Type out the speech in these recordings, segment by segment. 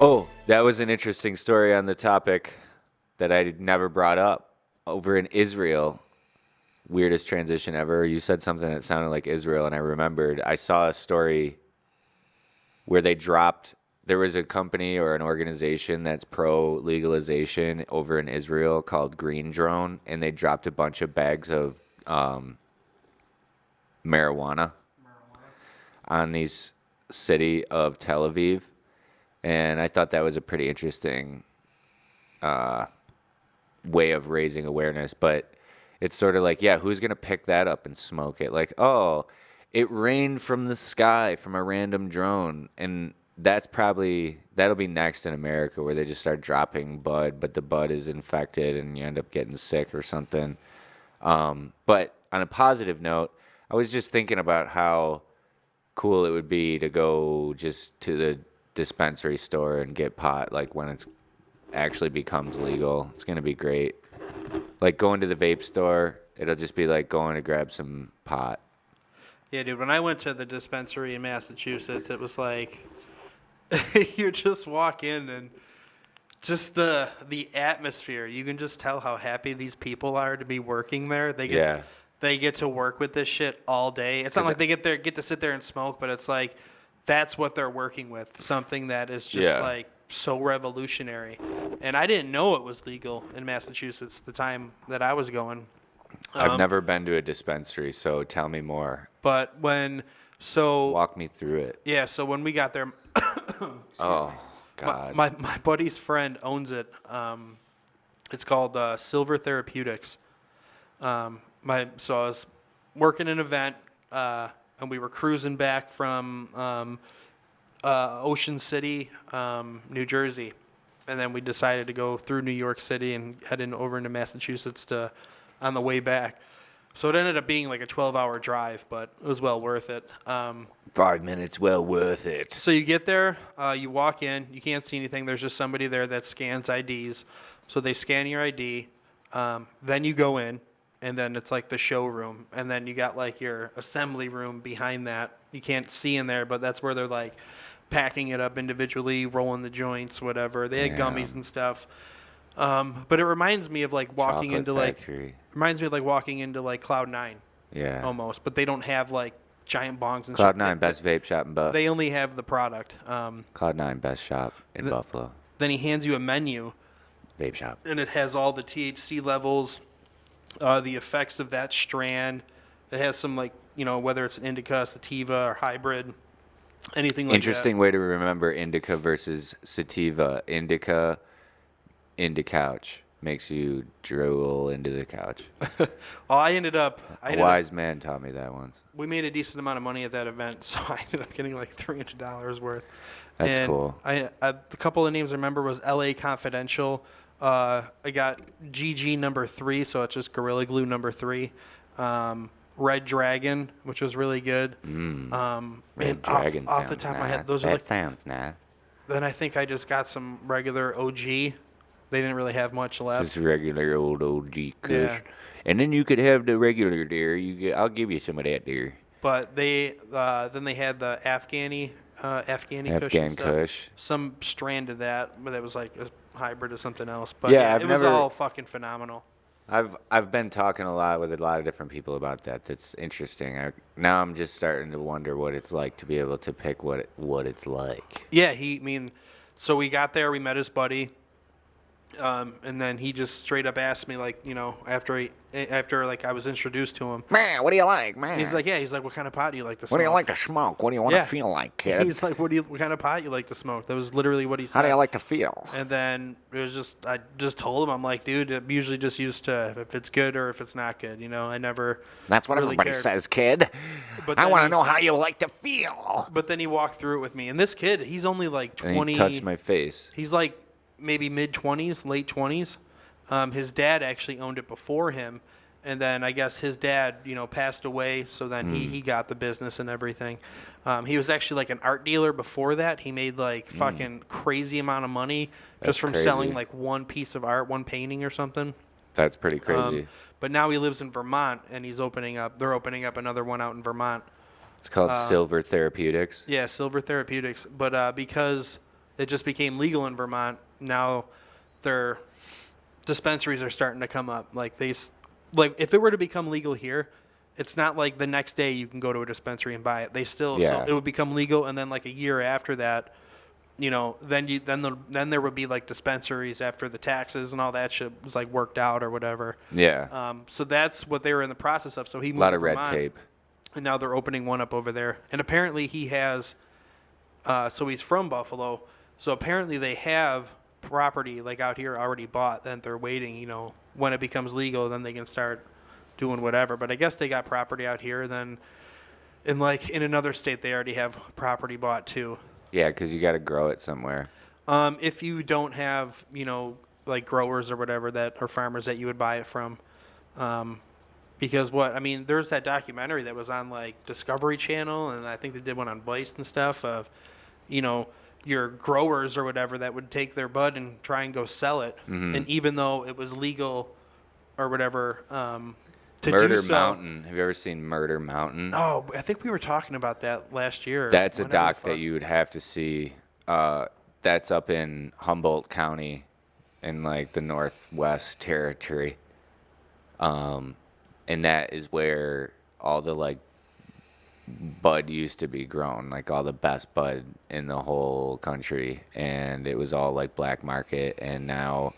Oh, that was an interesting story on the topic that I never brought up. Over in Israel, weirdest transition ever. You said something that sounded like Israel, and I remembered. I saw a story where there was a company or an organization that's pro legalization over in Israel called Green Drone, and they dropped a bunch of bags of marijuana on the city of Tel Aviv. And I thought that was a pretty interesting way of raising awareness. But it's sort of like, yeah, who's going to pick that up and smoke it? Like, oh, it rained from the sky from a random drone. And that'll be next in America where they just start dropping bud, but the bud is infected and you end up getting sick or something. But on a positive note, I was just thinking about how cool it would be to go just to the dispensary store and get pot, like when it's actually becomes legal. It's going to be great. Like going to the vape store, it'll just be like going to grab some pot. Yeah, dude, when I went to the dispensary in Massachusetts, it was like you just walk in and just the atmosphere. You can just tell how happy these people are to be working there. They get to work with this shit all day. It's not like they get to sit there and smoke, but it's like that's what they're working with. Something that is just like so revolutionary. And I didn't know it was legal in Massachusetts the time that I was going. I've never been to a dispensary, so tell me more. But walk me through it. Yeah, so when we got there, oh God, my buddy's friend owns it. It's called Silver Therapeutics. So I was working an event, and we were cruising back from Ocean City, New Jersey, and then we decided to go through New York City and head over into Massachusetts on the way back. So it ended up being like a 12-hour drive, but it was well worth it. 5 minutes, well worth it. So you get there, you walk in, you can't see anything. There's just somebody there that scans IDs. So they scan your ID. Then you go in, and then it's like the showroom. And then you got like your assembly room behind that. You can't see in there, but that's where they're like packing it up individually, rolling the joints, whatever. They had gummies and stuff. But it reminds me of like walking into like Cloud9. Yeah. Almost. But they don't have like giant bongs and Cloud9, best vape shop in Buffalo. They only have the product. Cloud9, best shop in Buffalo. Then he hands you a menu. Vape shop. And it has all the THC levels, the effects of that strand. It has some like, whether it's an indica, sativa, or hybrid, anything like that. Interesting way to remember indica versus sativa. Indica couch makes you drool into the couch. Well, I ended up... A wise man taught me that once. We made a decent amount of money at that event, so I ended up getting like $300 worth. That's cool. The couple of names I remember was LA Confidential. I got GG number 3, so it's just Gorilla Glue number 3. Red Dragon, which was really good. Red Dragon off the top of my head, those are like... sounds nice. Then I think I just got some regular OG. They didn't really have much left. Just regular old OG Kush. Yeah. And then you could have the regular deer. I'll give you some of that deer. But then they had the Afghani Afghan Kush. Some strand of that, but it was like a hybrid or something else. But yeah, it was all fucking phenomenal. I've been talking a lot with a lot of different people about that. That's interesting. Now I'm just starting to wonder what it's like to be able to pick what it's like. Yeah, so we got there, we met his buddy. And then he just straight up asked me, like, after like I was introduced to him. Man, what do you like, man? He's like, what kind of pot do you like to smoke? What do you like to smoke? What do you want to feel like, kid? He's like, what kind of pot you like to smoke? That was literally what he said. How do you like to feel? And then I just told him, I'm like, dude, I'm usually just used to if it's good or if it's not good. I never. That's what really everybody says, kid. But I want to know how you like to feel. But then he walked through it with me, and this kid, he's only like 20. And he touched my face. He's like maybe mid-20s, late 20s. His dad actually owned it before him, and then I guess his dad, passed away, so then he got the business and everything. He was actually like an art dealer before that. He made like fucking crazy amount of money just from selling like one piece of art, one painting or something. That's pretty crazy. But now he lives in Vermont, and they're opening up another one out in Vermont. It's called Silver Therapeutics. Yeah, Silver Therapeutics. But because it just became legal in Vermont. Now their dispensaries are starting to come up. Like like if it were to become legal here, it's not like the next day you can go to a dispensary and buy it. They still, so Yeah. it would become legal, and then like a year after that, then there would be like dispensaries after the taxes and all that shit was like worked out or whatever. Yeah. So that's what they were in the process of. So he A moved lot to of red Vermont, tape. and now they're opening one up over there. And apparently he has, so he's from Buffalo. So apparently they have property like out here already bought. Then they're waiting. When it becomes legal, then they can start doing whatever. But I guess they got property out here. Then in another state, they already have property bought too. Yeah, because you got to grow it somewhere. If you don't have, like growers or whatever or farmers that you would buy it from. Because there's that documentary that was on like Discovery Channel, and I think they did one on Vice and stuff of, your growers or whatever that would take their bud and try and go sell it. Mm-hmm. And even though it was legal or whatever, to Murder do so. Mountain. Have you ever seen Murder Mountain? Oh, I think we were talking about that last year. That's a whenever the doc fuck. that you would have to see. That's up in Humboldt County in like the Northwest Territory. And that is where all the like bud used to be grown, like all the best bud in the whole country. And it was all like black market. And now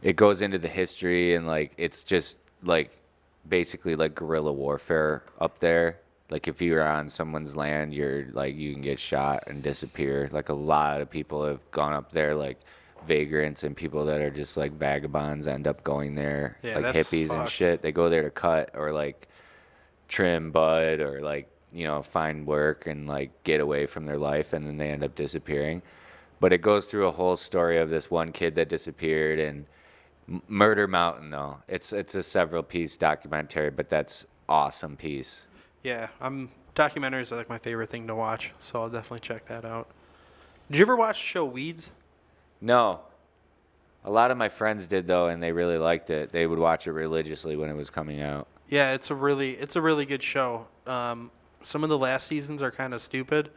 it goes into the history, and like it's just like basically like guerrilla warfare up there. Like if you're on someone's land, you're like you can get shot and disappear. Like a lot of people have gone up there, like vagrants and people that are just like vagabonds end up going there, Yeah, like that's hippies and fucked. shit. They go there to cut or like trim bud or like find work and like get away from their life, and then they end up disappearing. But it goes through a whole story of this one kid that disappeared. And Murder Mountain, though. It's a several piece documentary, but that's awesome piece. Yeah, documentaries are like my favorite thing to watch, so I'll definitely check that out. Did you ever watch the show Weeds? No. A lot of my friends did though, and they really liked it. They would watch it religiously when it was coming out. Yeah, it's a really good show. Some of the last seasons are kind of stupid,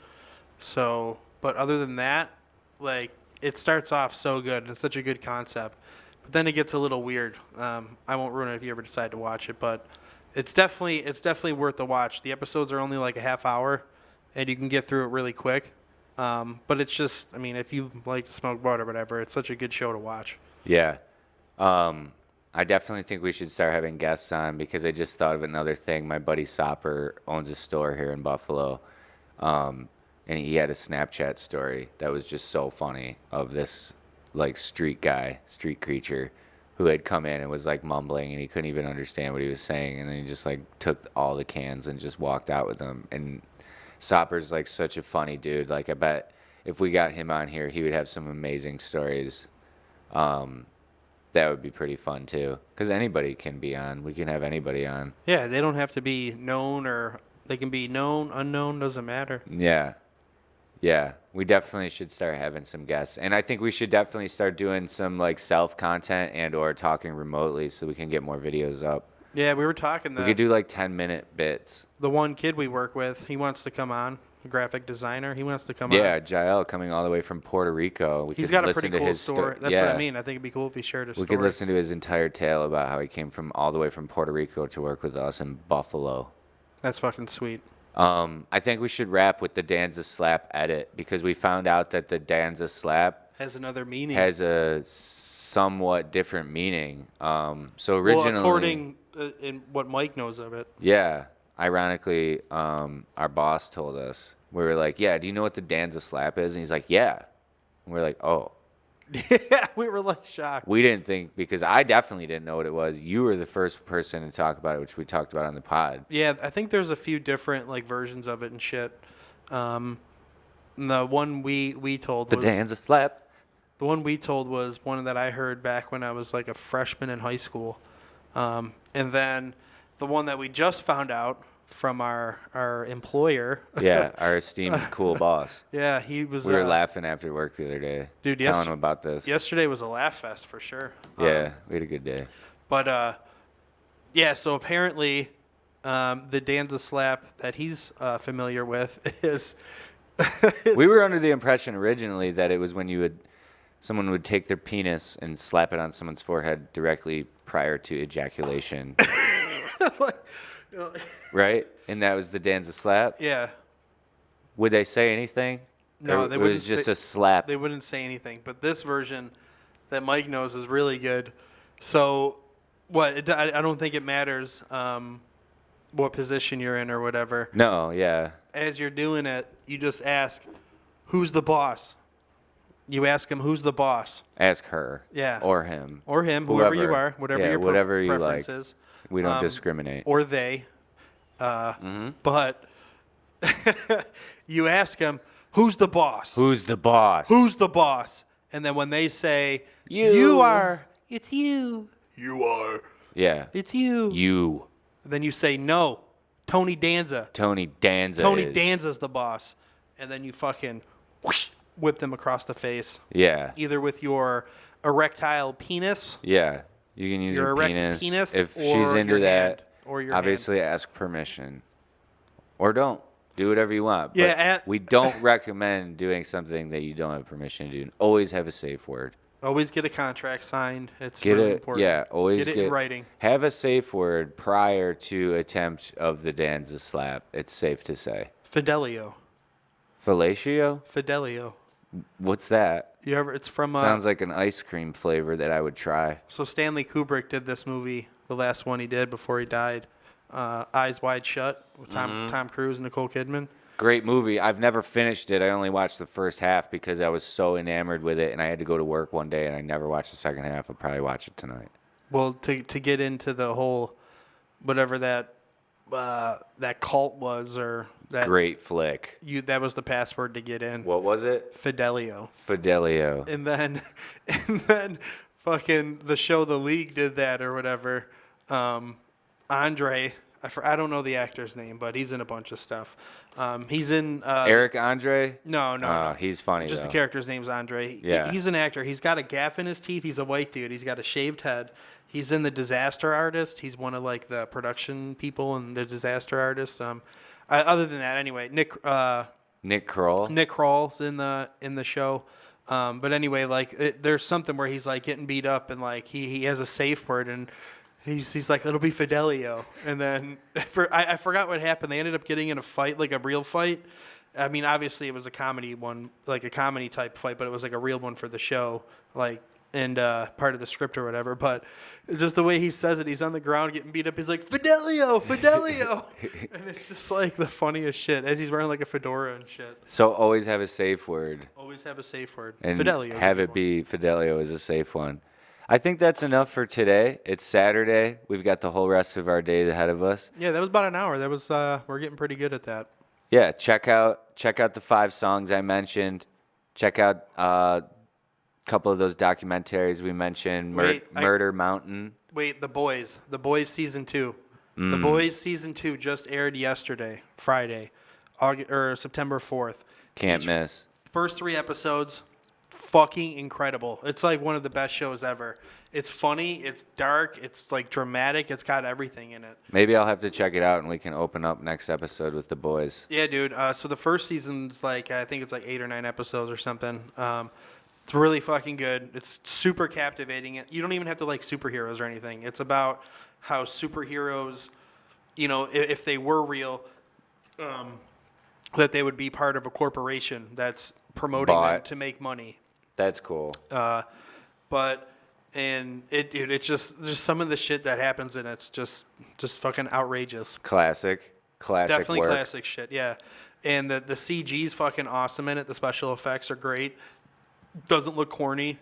but other than that, like it starts off so good. It's such a good concept, but then it gets a little weird. I won't ruin it if you ever decide to watch it, but it's definitely worth the watch. The episodes are only like a half hour, and you can get through it really quick. But it's just, if you like to smoke bud or whatever, it's such a good show to watch. Yeah. I definitely think we should start having guests on, because I just thought of another thing. My buddy Sopper owns a store here in Buffalo. And he had a Snapchat story that was just so funny of this like street creature who had come in and was like mumbling, and he couldn't even understand what he was saying. And then he just like took all the cans and just walked out with them. And Sopper's like such a funny dude. Like I bet if we got him on here, he would have some amazing stories. That would be pretty fun too, because anybody can be on. We can have anybody on. Yeah, they don't have to be known, or they can be known, unknown, doesn't matter. Yeah. Yeah, we definitely should start having some guests. And I think we should definitely start doing some like self content and or talking remotely so we can get more videos up. Yeah, we were talking We could do like 10-minute bits. the one kid we work with, he wants to come on, a graphic designer. He wants to come on. Yeah, Jael coming all the way from Puerto Rico. He's could got a listen pretty to cool his story. That's what I mean. I think it'd be cool if he shared his We story. could listen to his entire tale about how he came from all the way from Puerto Rico to work with us in Buffalo. That's fucking sweet. I think we should wrap with the Danza Slap edit, because we found out that the Danza Slap Has another meaning. has a somewhat different meaning. So originally, well, according in what Mike knows of it. yeah, ironically, our boss told us. We were like, yeah, do you know what the Danza Slap is? And he's like, yeah. And we're like, oh. Yeah, we were like shocked. We didn't think, because I definitely didn't know what it was. You were the first person to talk about it, which we talked about on the pod. Yeah, I think there's a few different like versions of it and shit. The one we told The was Danza Slap. the one we told was one that I heard back when I was like a freshman in high school. And then the one that we just found out from our employer. Yeah, our esteemed cool boss. Yeah, he was. We were laughing after work the other day. Dude, telling him about this. Yesterday was a laugh fest for sure. Yeah, we had a good day. But yeah, so apparently the Danza Slap that he's familiar with is We were under the impression originally that it was when someone would take their penis and slap it on someone's forehead directly prior to ejaculation, Like, you know, right? And that was the Danza slap. yeah. Would they say anything? No, Or they it wouldn't. was just a slap. They wouldn't say anything. But this version that Mike knows is really good. So, I don't think it matters what position you're in or whatever. No, yeah. As you're doing it, you just ask, "Who's the boss?" You ask him, "Who's the boss?" Ask her. Yeah. Or him. Or him, whoever you Whoever. are, whatever Yeah, your whatever you preference like. is. We don't discriminate. Or they. But you ask them, "Who's the boss?" Who's the boss? Who's the boss? And then when they say, You. are, it's you. You are. Yeah. It's you. You. Then you say, no, Tony Danza. Tony Danza. Tony is. Danza's the boss. And then you fucking whoosh, whip them across the face. Yeah. Either with your erectile penis, Yeah. You can use your your erect penis, if or she's into your that. hand, or your Obviously, ask permission, or don't. Do whatever you want. Yeah, But we don't recommend doing something that you don't have permission to do. Always have a safe word. Always get a contract signed. It's Get really it. important. Yeah. Always Get it in writing. Have a safe word prior to attempt of the Danza slap. It's safe to say. Fidelio. Fellatio? Fidelio. What's that? You ever? It's from. Sounds like an ice cream flavor that I would try. So Stanley Kubrick did this movie, the last one he did before he died, Eyes Wide Shut, with Tom Cruise and Nicole Kidman. Great movie. I've never finished it. I only watched the first half because I was so enamored with it, and I had to go to work one day, and I never watched the second half. I'll probably watch it tonight. Well, to get into the whole, whatever that cult was, or that Great flick. that was the password to get in. What was it? Fidelio. Fidelio. And then fucking the show The League did that or whatever. Andre, I don't know the actor's name, but he's in a bunch of stuff. He's in Eric Andre? No. He's funny, Just though. the character's name's Andre. Yeah. He's an actor. He's got a gap in his teeth. He's a white dude. He's got a shaved head. He's in The Disaster Artist. He's one of like the production people in The Disaster Artist. Other than that, anyway, Nick Kroll? Nick Kroll's in the show. But anyway, like there's something where he's like getting beat up and like he has a safe word and he's like, it'll be Fidelio. And then I forgot what happened. They ended up getting in a fight, like a real fight. I mean, obviously it was a comedy one, like a comedy type fight, but it was like a real one for the show, like, and part of the script or whatever. But just the way he says it, he's on the ground getting beat up. He's like, Fidelio. And it's just like the funniest shit as he's wearing like a fedora and shit. So always have a safe word. Always have a safe word. And Fidelio. have it be Fidelio is a safe one. I think that's enough for today. It's Saturday. We've got the whole rest of our day ahead of us. Yeah, that was about an hour. That was we're getting pretty good at that. Yeah, check out the 5 songs I mentioned. Check out a couple of those documentaries we mentioned. Murder Mountain. Wait, The Boys season 2. The Boys season 2 just aired yesterday, Friday, September 4th. Can't miss. First 3 episodes, fucking incredible. It's like one of the best shows ever. It's funny, it's dark, it's like dramatic, it's got everything in it. Maybe I'll have to check it out and we can open up next episode with the boys. Yeah, dude. So the first season's like, I think it's like 8 or 9 episodes or something. It's really fucking good. It's super captivating. You don't even have to like superheroes or anything. It's about how superheroes, you know, if they were real, that they would be part of a corporation that's promoting them to make money. That's cool. It's just some of the shit that happens in it's just fucking outrageous. Classic Definitely work. classic shit, yeah. And the CG's fucking awesome in it. The special effects are great. Doesn't look corny.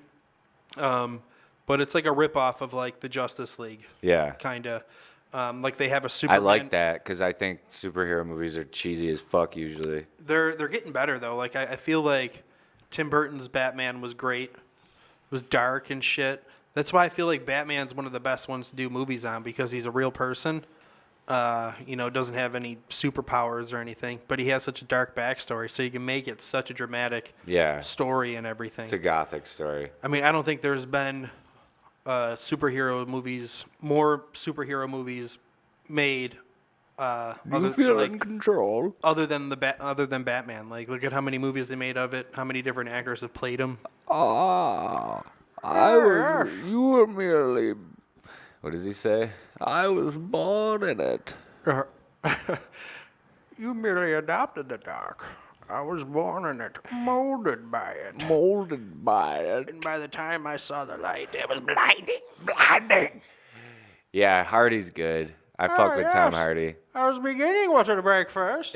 But it's like a ripoff of like the Justice League. Yeah. Kind of. Like they have a Superman. I like that because I think superhero movies are cheesy as fuck usually. They're getting better though. Like I feel like Tim Burton's Batman was great. It was dark and shit. That's why I feel like Batman's one of the best ones to do movies on because he's a real person. Doesn't have any superpowers or anything, but he has such a dark backstory, so you can make it such a dramatic story and everything. It's a gothic story. I mean, I don't think there's been more superhero movies made You feel in control. other than Batman. Like, look at how many movies they made of it. How many different actors have played him. You were merely. What does he say? I was born in it. You merely adopted the dark. I was born in it, molded by it. Molded by it. And by the time I saw the light, it was blinding. Yeah, Hardy's good. I fuck with Tom Hardy. I was beginning with the breakfast.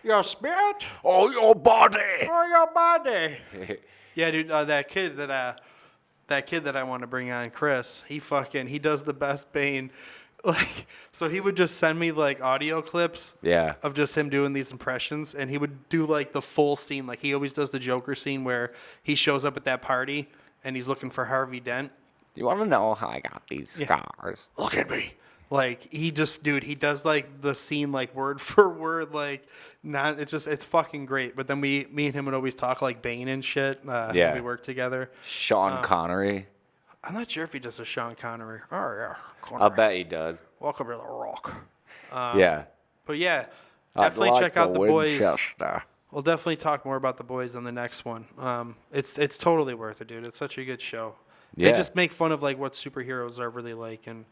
Your spirit Oh, your body. or your body? Yeah, dude, that kid that I want to bring on, Chris, he does the best Bane. Like, so he would just send me like audio clips Yeah. of just him doing these impressions, and he would do like the full scene. Like, he always does the Joker scene where he shows up at that party and he's looking for Harvey Dent. You want to know how I got these scars? Look at me. Like, he does like the scene like word for word, like, not, it's fucking great. But then me and him would always talk like Bane and shit. Yeah. When we work together. Sean Connery. I'm not sure if he does a Sean Connery. Oh, yeah. Connery. I'll bet he does. Welcome to the Rock. Yeah. But yeah, definitely check out the boys. Winchester. We'll definitely talk more about the boys on the next one. It's totally worth it, dude. It's such a good show. Yeah. They just make fun of like what superheroes are really like, and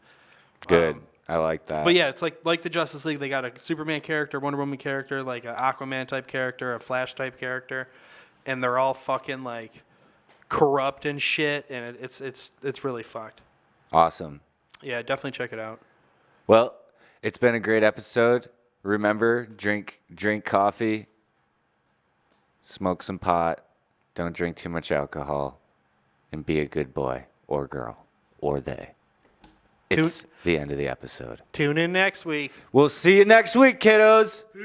Good. I like that. but yeah, it's like the Justice League. They got a Superman character, Wonder Woman character, like an Aquaman type character, a Flash type character, and they're all fucking like corrupt and shit, and it's really fucked. Awesome. Yeah, definitely check it out. Well, it's been a great episode. Remember, drink coffee, smoke some pot, don't drink too much alcohol, and be a good boy or girl or they. It's the end of the episode. Tune in next week. We'll see you next week, kiddos. Peace.